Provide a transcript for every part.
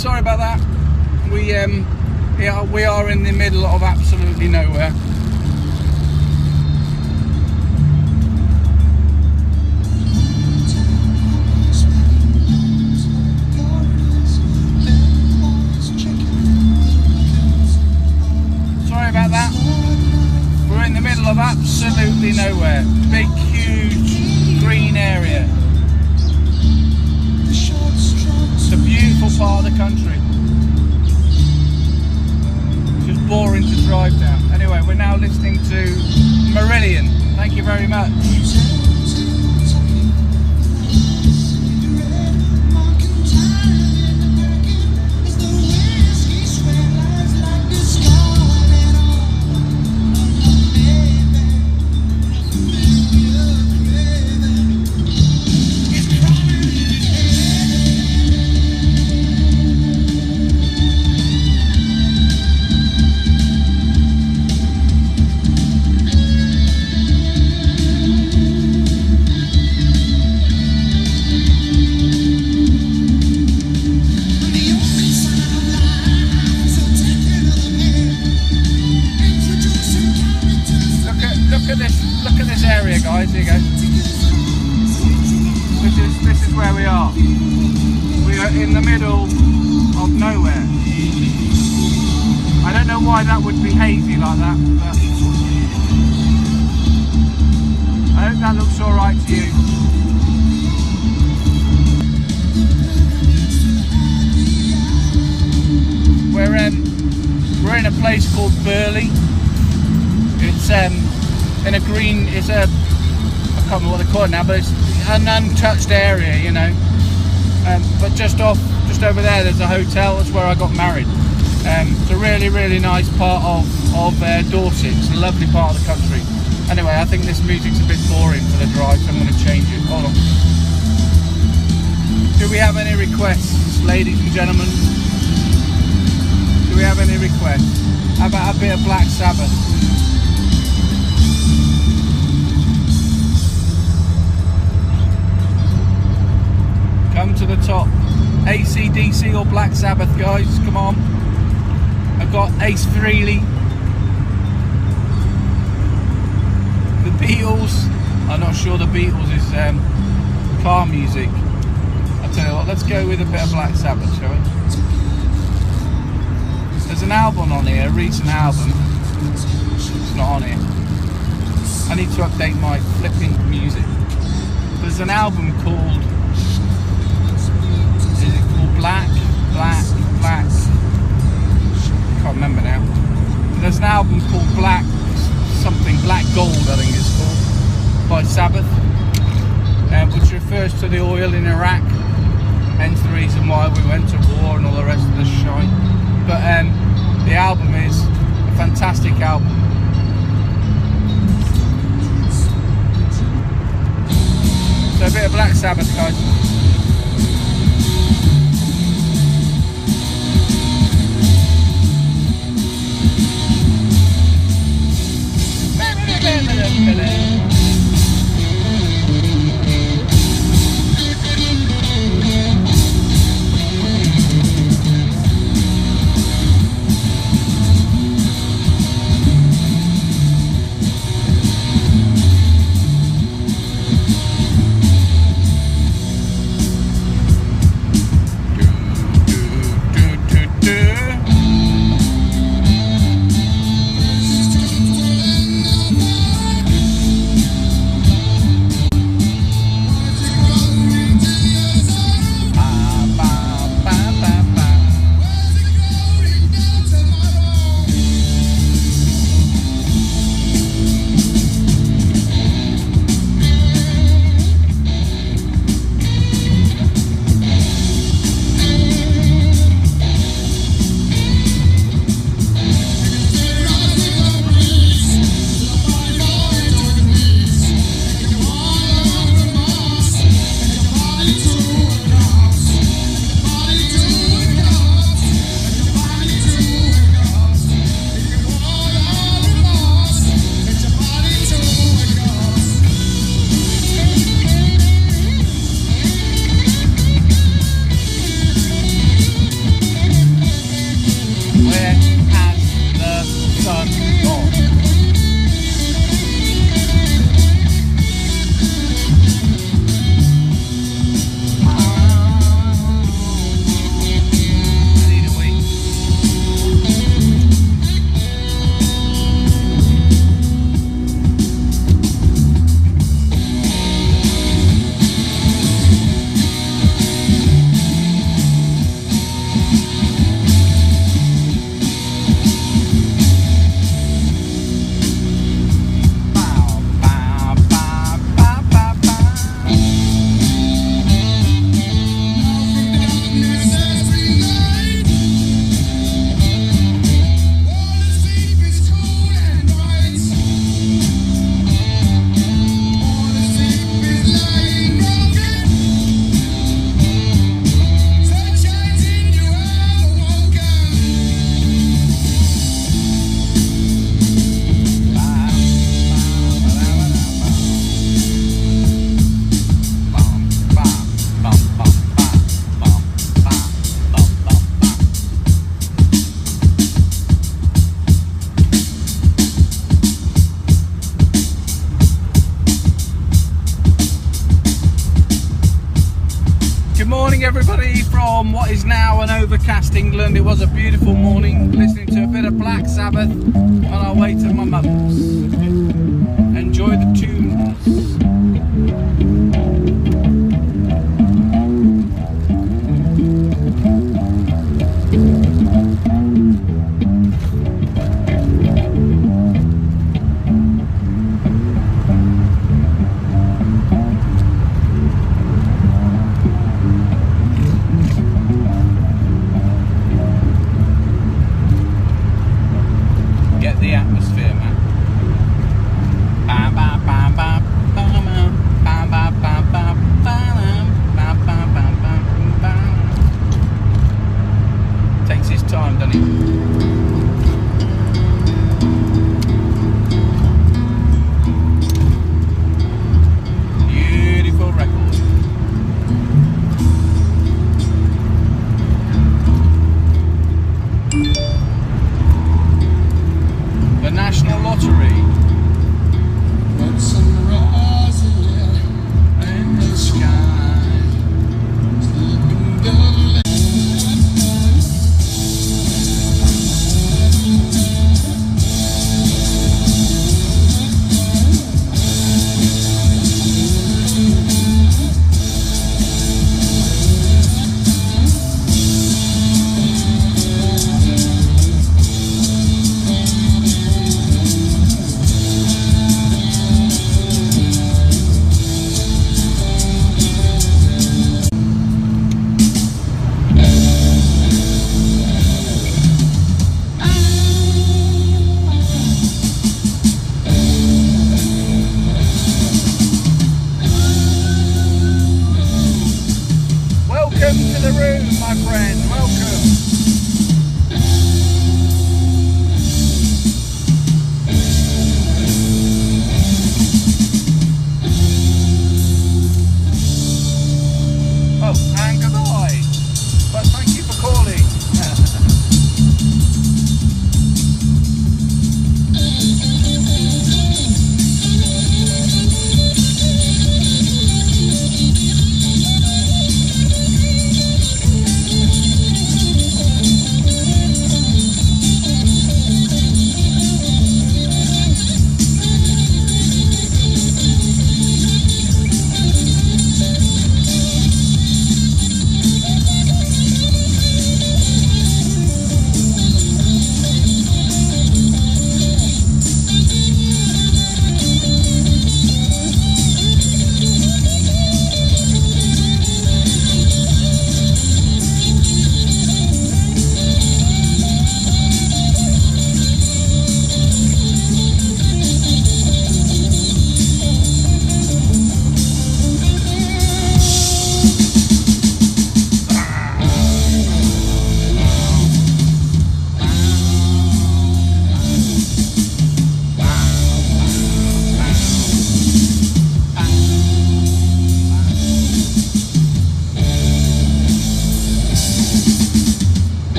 sorry about that. We are in the middle of absolutely nowhere. Sorry about that. We're in the middle of absolutely nowhere. Big, huge green area. It's a beautiful part of the country. It's just boring to drive down. Anyway, we're now listening to Marillion. Thank you very much. Look at this area, guys. Here you go. This is where we are. We are in the middle of nowhere. I don't know why that would be hazy like that, but I hope that looks all right to you. We're in a place called Burley. It's in a green, I can't remember what they call it now, but it's an untouched area, you know. But just over there, there's a hotel. That's where I got married. It's a really, really nice part of Dorset. It's a lovely part of the country. Anyway, I think this music's a bit boring for the drive, so I'm going to change it. Hold on. Do we have any requests, ladies and gentlemen? Do we have any requests? How about a bit of Black Sabbath? Come to the top. AC/DC or Black Sabbath, guys, come on. I've got Ace Frehley, the Beatles. I'm not sure the Beatles is car music. I'll tell you what, let's go with a bit of Black Sabbath, shall we? There's an album on here, a recent album. It's not on here. I need to update my flipping music. There's an album called, Black. I can't remember now. There's an album called Black Gold, I think it's called, by Sabbath, which refers to the oil in Iraq, hence the reason why we went to war and all the rest of the shite. But the album is a fantastic album. So a bit of Black Sabbath, guys. overcast England. It was a beautiful morning, listening to a bit of Black Sabbath on our way to my mum's. Enjoy the tunes. The atmosphere, man. Bam, bam, bam, bam, bam, bam, bam, bam, bam, bam, bam, bam, bam, bam. Takes his time, doesn't he? Beautiful record. The National Lottery. In the sky. Welcome to the room, my friend. Welcome. Oh, and goodbye. But thank you for calling.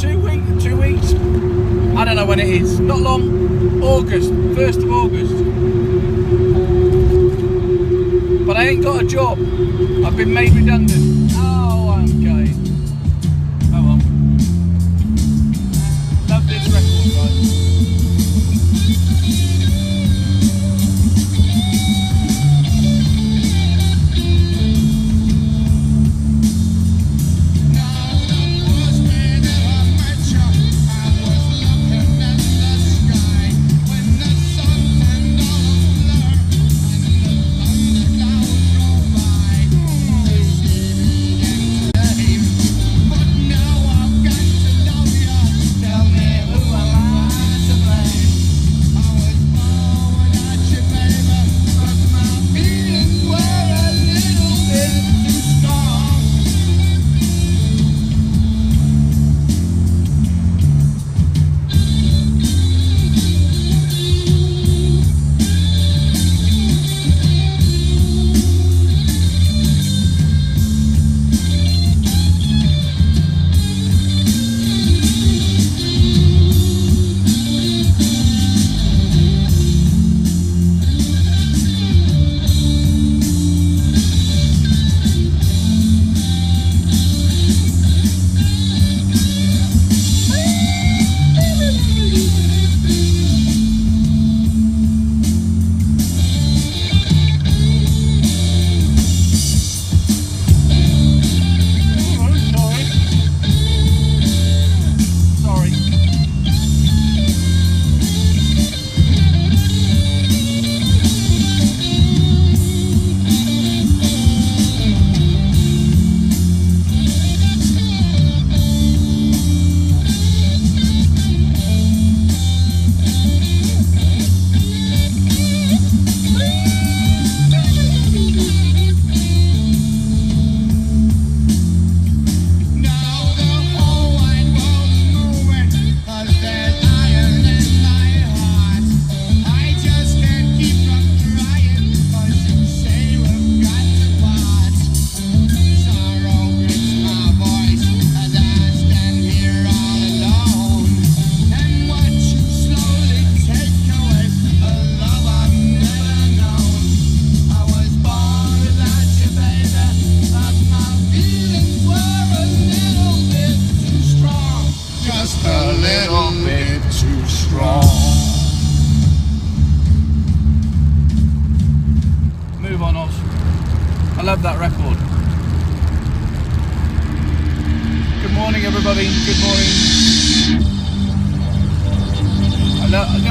In 2 weeks. I don't know when it is. Not long. August, 1st of August. But I ain't got a job. I've been made redundant. Oh, I'm gay. Oh well. Love this record, guys.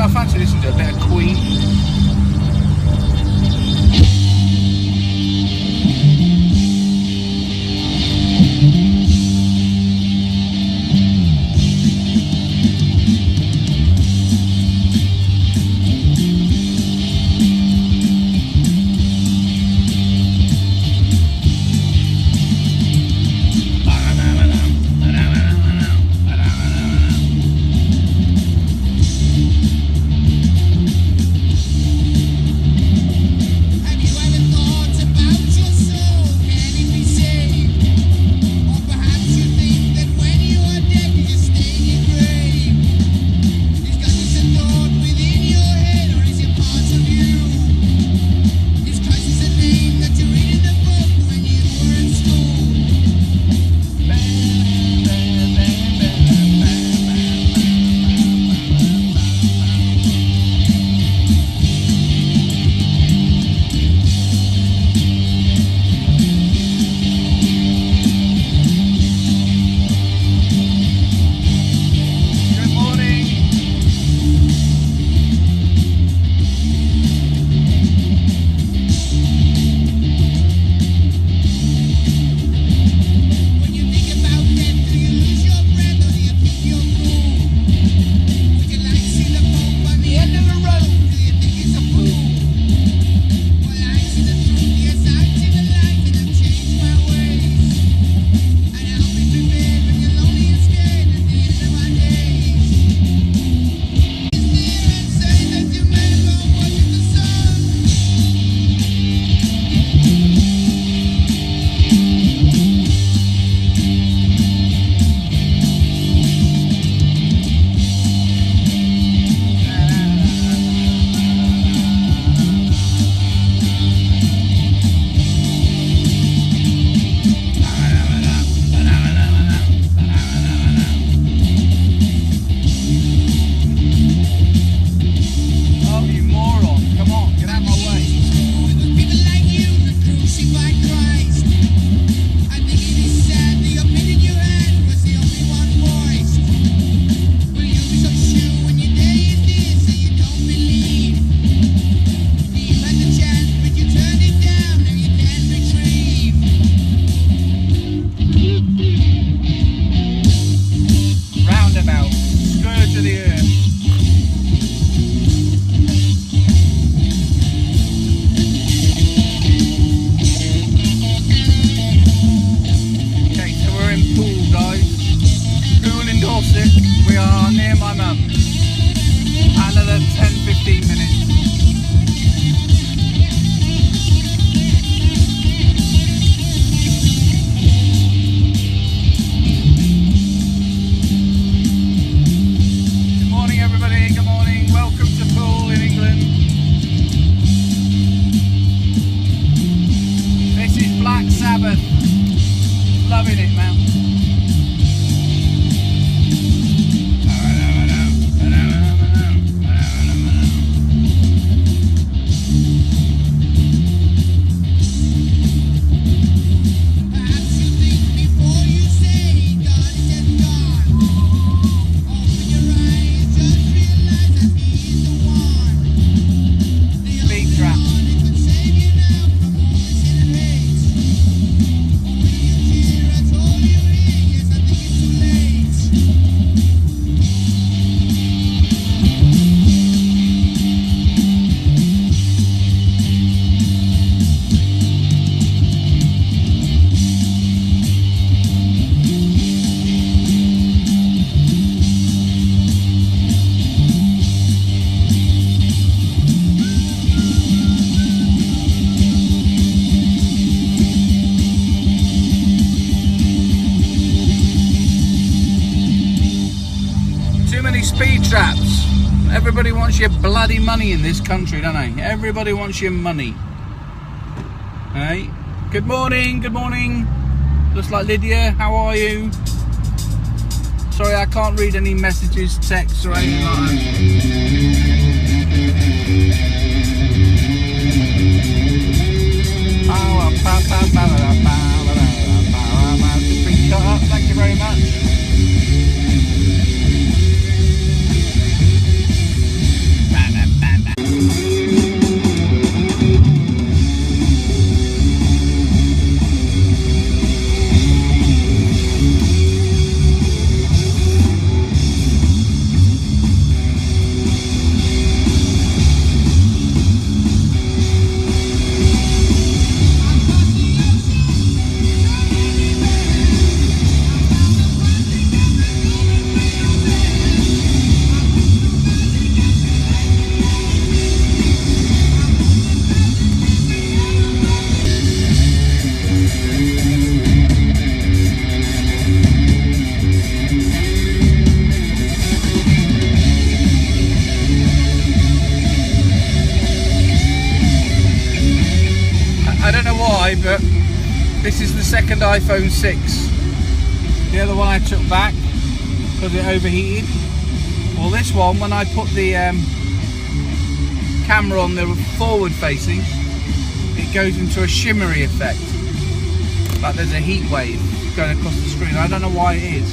I fancy listening to a bit of Queen. Speed traps. Everybody wants your bloody money in this country, don't they? Everybody wants your money. Hey, good morning, good morning. Looks like Lydia, how are you? Sorry, I can't read any messages, texts or anything like that. Just been cut up, thank you very much. why, but this is the second iPhone 6. The other one I took back because it overheated. Well, this one, when I put the camera on the forward facing, it goes into a shimmery effect, like there's a heat wave going across the screen. I don't know why it is.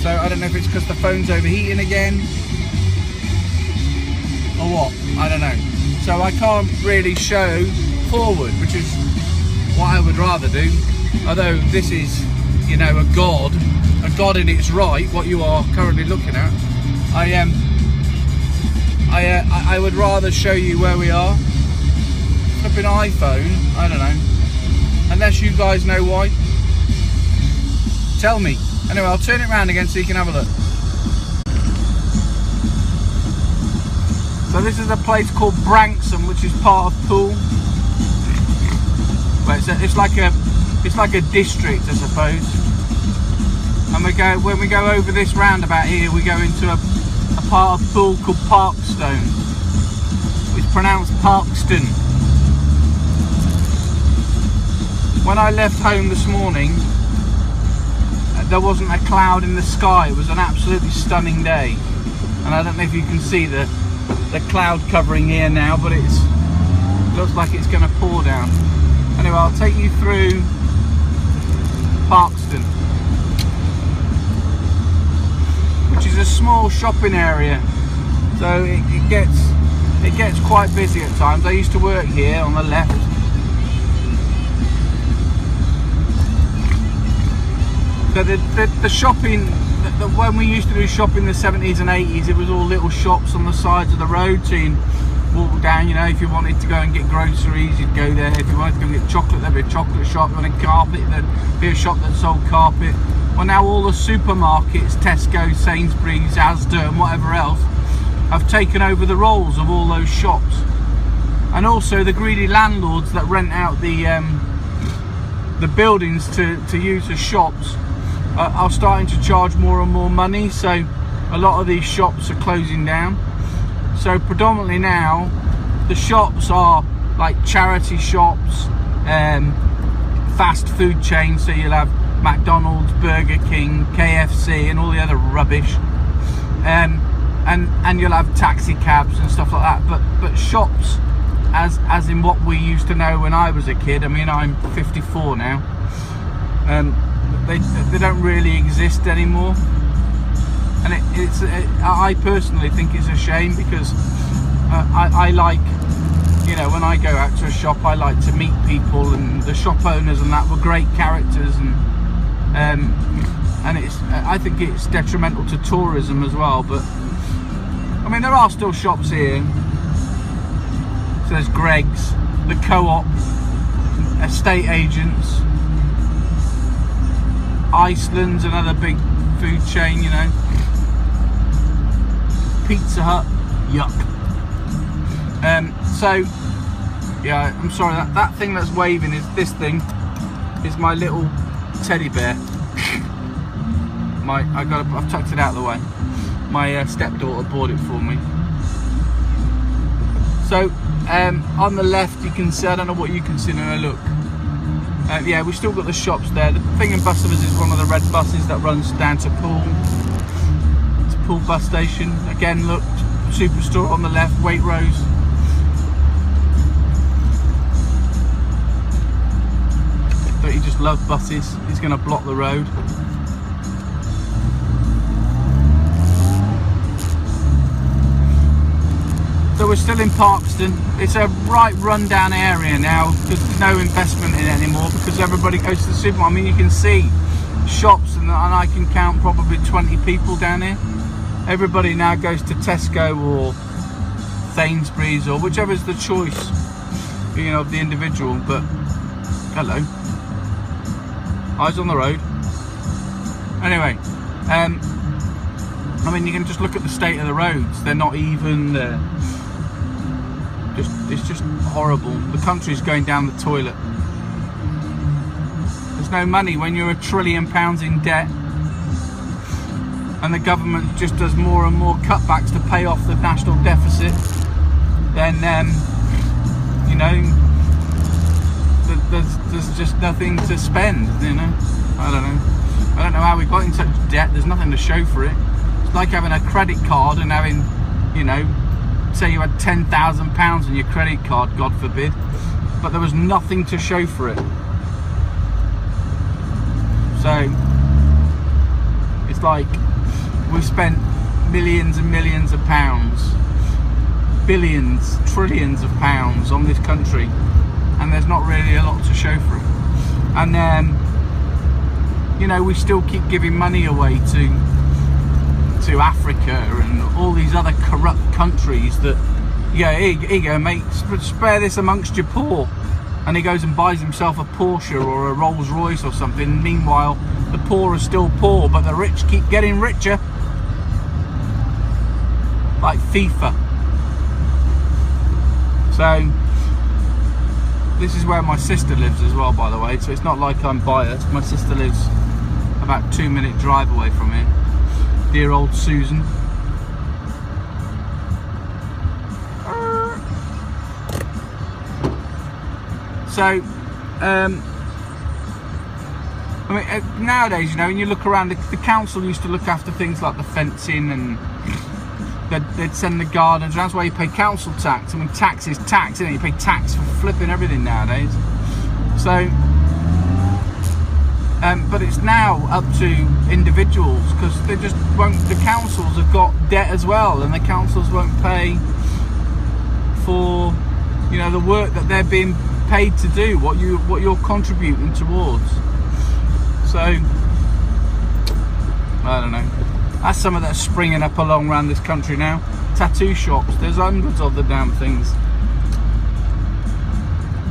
So I don't know if it's because the phone's overheating again or what, I don't know. So I can't really show forward, which is what I would rather do. Although this is, you know, a god in its right, what you are currently looking at. I would rather show you where we are. Flipping iPhone, I don't know. Unless you guys know why, tell me. Anyway, I'll turn it around again so you can have a look. So this is a place called Branksome, which is part of Poole. Well, it's like a district, I suppose. And when we go over this roundabout here, we go into a part of Poole called Parkstone. It's pronounced Parkston. When I left home this morning, there wasn't a cloud in the sky. It was an absolutely stunning day. And I don't know if you can see the cloud covering here now, but it looks like it's going to pour down. Anyway, I'll take you through Parkston, which is a small shopping area, so it gets quite busy at times. I used to work here on the left. So the shopping, when we used to do shopping in the 70s and 80s, it was all little shops on the sides of the road. So you walk down, you know, if you wanted to go and get groceries, you'd go there. If you wanted to go and get chocolate, there'd be a chocolate shop. If you wanted carpet, there'd be a shop that sold carpet. Well, now all the supermarkets, Tesco, Sainsbury's, Asda and whatever else, have taken over the roles of all those shops. And also the greedy landlords that rent out the buildings to use as shops are starting to charge more and more money. So a lot of these shops are closing down. So predominantly now the shops are like charity shops, fast food chains. So you'll have McDonald's, Burger King, KFC and all the other rubbish, and you'll have taxi cabs and stuff like that, but shops as in what we used to know when I was a kid. I mean, I'm 54 now, they don't really exist anymore, and I personally think it's a shame, because I like, you know, when I go out to a shop, I like to meet people, and the shop owners and that were great characters, and I think it's detrimental to tourism as well. But I mean, there are still shops here. So there's Greg's, the Co-op, estate agents, Iceland's another big food chain, you know, Pizza Hut, yuck. So yeah, I'm sorry, that thing that's waving is this thing, is my little teddy bear. I've tucked it out of the way. My stepdaughter bought it for me. So on the left you can see, I don't know what you can see now, look. Yeah, we've still got the shops there. The thing in bus service is one of the red buses that runs down to Poole. It's Poole bus station. Again, look, Superstore on the left, Waitrose. But he just loves buses. He's going to block the road. So we're still in Parkston. It's a right rundown area now, because there's no investment in it anymore, because everybody goes to the supermarket. I mean, you can see shops, and I can count probably 20 people down here. Everybody now goes to Tesco or Sainsbury's, or whichever's the choice, you know, of the individual. But hello, eyes on the road. Anyway, I mean, you can just look at the state of the roads. They're not even it's just horrible. The country's going down the toilet. There's no money when you're £1 trillion in debt, and the government just does more and more cutbacks to pay off the national deficit. Then you know, there's just nothing to spend, you know. I don't know how we got in such debt. There's nothing to show for it. It's like having a credit card and having, you know, say you had £10,000 on your credit card, God forbid, but there was nothing to show for it. So it's like we've spent millions and millions of pounds, billions, trillions of pounds on this country, and there's not really a lot to show for it. And then, you know, we still keep giving money away to Africa and all these other corrupt countries that, yeah, here you go, mate, spare this amongst your poor. And he goes and buys himself a Porsche or a Rolls Royce or something. Meanwhile, the poor are still poor, but the rich keep getting richer. Like FIFA. So this is where my sister lives as well, by the way, so it's not like I'm biased. My sister lives about 2-minute drive away from here. Dear old Susan. So I mean, nowadays, you know, when you look around, the council used to look after things like the fencing, and they'd send the gardens. That's why you pay council tax. I mean, tax is tax, isn't it? You pay tax for flipping everything nowadays. So, but it's now up to individuals, because they just won't. The councils have got debt as well, and the councils won't pay for, you know, the work that they're being paid to do, what you're contributing towards. So I don't know. That's some of that springing up along around this country now. Tattoo shops, there's hundreds of the damn things.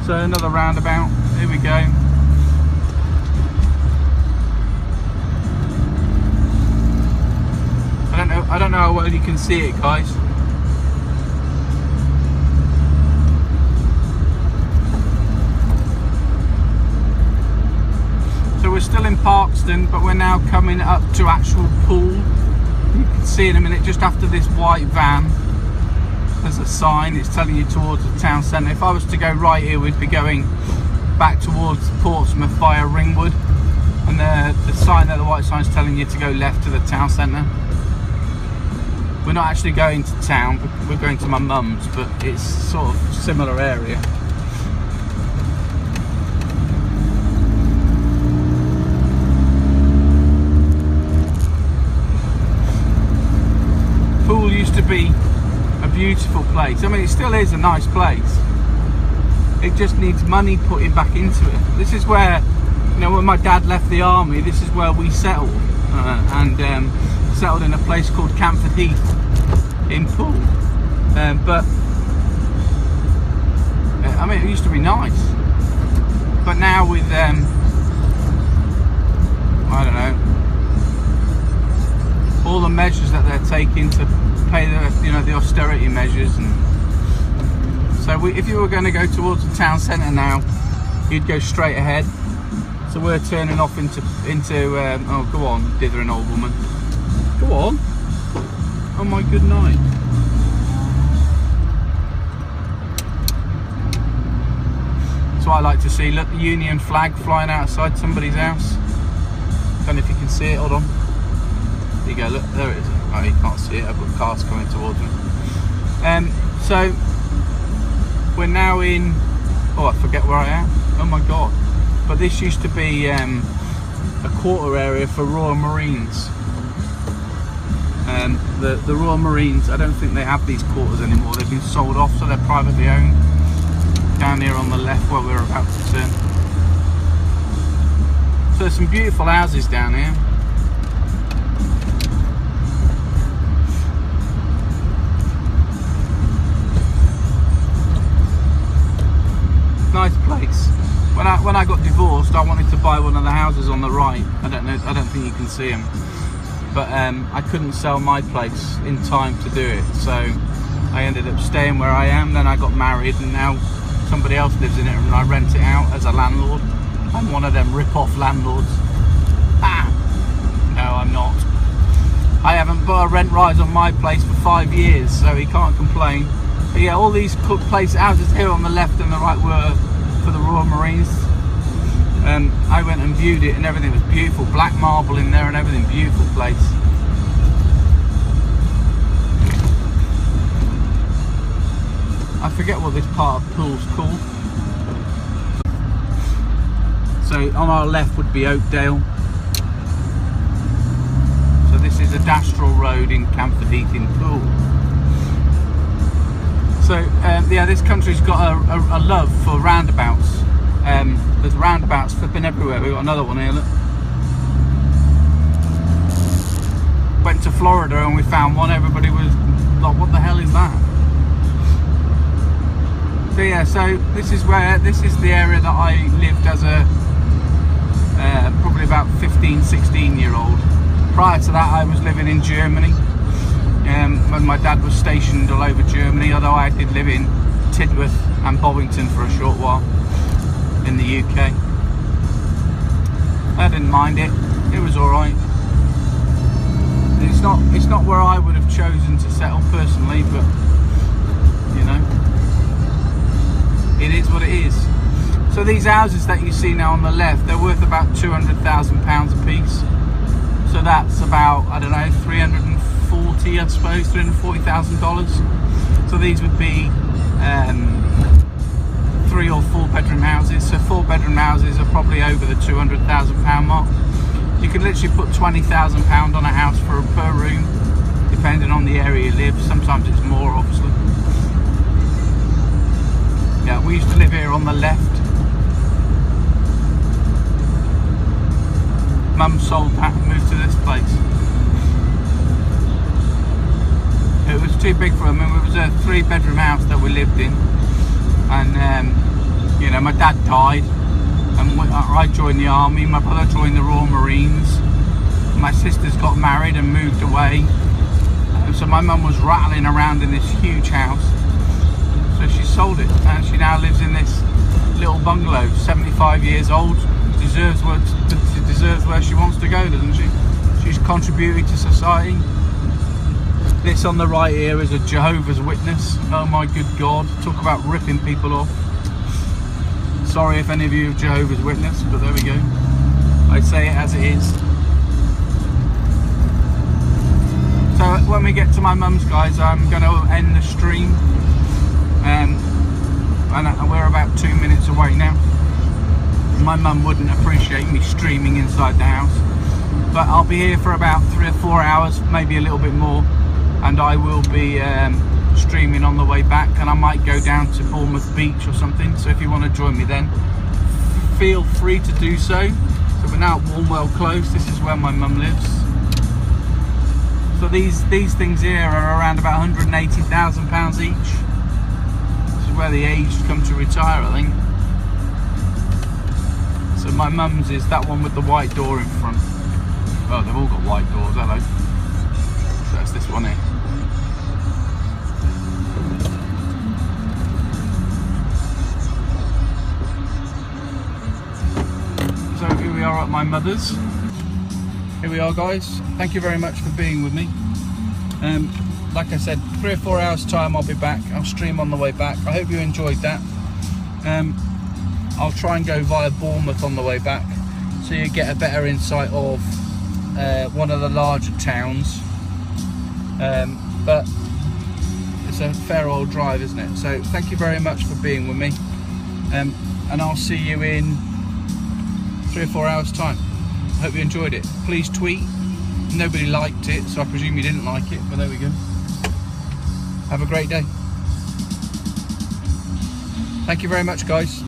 So another roundabout, here we go. I don't know how well you can see it, guys. So we're still in Parkston, but we're now coming up to actual Poole. You can see in a minute, just after this white van, there's a sign. It's telling you towards the town centre. If I was to go right here, we'd be going back towards Portsmouth via Ringwood, and the sign there, the white sign, is telling you to go left to the town centre. We're not actually going to town, we're going to my mum's, but it's sort of similar area. Poole used to be a beautiful place. I mean, it still is a nice place. It just needs money putting back into it. This is where, you know, when my dad left the army, this is where we settled, and settled in a place called Camford Heath in Poole. But I mean, it used to be nice, but now with I don't know, all the measures that they're taking to pay the, you know, the austerity measures, and so if you were going to go towards the town centre now, you'd go straight ahead. So we're turning off into oh, go on, dithering old woman, go on. Oh my good night. So I like to see, look, the Union flag flying outside somebody's house. Don't know if you can see it, hold on. There you go, look, there it is. Oh, you can't see it, I've got cars coming towards me. So we're now in, oh, I forget where I am. Oh my god. But this used to be a quarter area for Royal Marines. The Royal Marines, I don't think they have these quarters anymore. They've been sold off, so they're privately owned. Down here on the left where we're about to turn. So there's some beautiful houses down here. Nice place. When I got divorced, I wanted to buy one of the houses on the right. I don't think you can see them. But I couldn't sell my place in time to do it, so I ended up staying where I am. Then I got married, and now somebody else lives in it, and I rent it out as a landlord. I'm one of them rip-off landlords. Ah, no, I'm not. I haven't put a rent rise on my place for 5 years, so he can't complain. But yeah, all these places, houses here on the left and the right were for the Royal Marines. I went and viewed it and everything was beautiful, black marble in there and everything, beautiful place. I forget what this part of Pool's called. So on our left would be Oakdale. So this is a Dastrel Road in Camford Heating, Pool. So yeah, this country's got a love for roundabouts. There's roundabouts flipping everywhere. We've got another one here, look. Went to Florida and we found one. Everybody was like, what the hell is that? So yeah, so this is the area that I lived as a probably about 15-16 year old. Prior to that I was living in Germany when my dad was stationed all over Germany, although I did live in Tidworth and Bovington for a short while in the UK. I didn't mind it, it was alright. It's not where I would have chosen to settle personally, but you know, it is what it is. So these houses that you see now on the left, they're worth about £200,000 a piece. So that's about, I don't know, 340, I suppose, $340,000. So these would be 3 or 4 bedroom houses. So 4 bedroom houses are probably over the £200,000 mark. You can literally put £20,000 on a house per room, depending on the area you live. Sometimes it's more, obviously. Yeah, we used to live here on the left. Mum sold that and moved to this place. It was too big for them. I mean, it was a 3 bedroom house that we lived in, and you know, my dad died and I joined the army, my brother joined the Royal Marines, my sisters got married and moved away, and so my mum was rattling around in this huge house. So she sold it and she now lives in this little bungalow, 75 years old, deserves where she wants to go, doesn't she? She's contributed to society. This on the right here is a Jehovah's Witness. Oh my good God, talk about ripping people off. Sorry if any of you are Jehovah's Witness, but there we go. I say it as it is. So when we get to my mum's, guys, I'm going to end the stream. And we're about 2 minutes away now. My mum wouldn't appreciate me streaming inside the house, but I'll be here for about 3 or 4 hours, maybe a little bit more, and I will be streaming on the way back, and I might go down to Bournemouth Beach or something. So if you want to join me then, feel free to do so. So we're now at Warnwell Close. This is where my mum lives. So these things here are around about £180,000 each. Where the aged come to retire, I think. So my mum's is that one with the white door in front. Oh, they've all got white doors, hello. So it's this one here. So here we are at my mother's. Here we are, guys. Thank you very much for being with me. Like I said, 3 or 4 hours time I'll be back. I'll stream on the way back. I hope you enjoyed that. I'll try and go via Bournemouth on the way back, so you get a better insight of one of the larger towns. But it's a fair old drive, isn't it? So thank you very much for being with me, and I'll see you in 3 or 4 hours time. Hope you enjoyed it. Please tweet. Nobody liked it, so I presume you didn't like it, but there we go. Have a great day. Thank you very much, guys.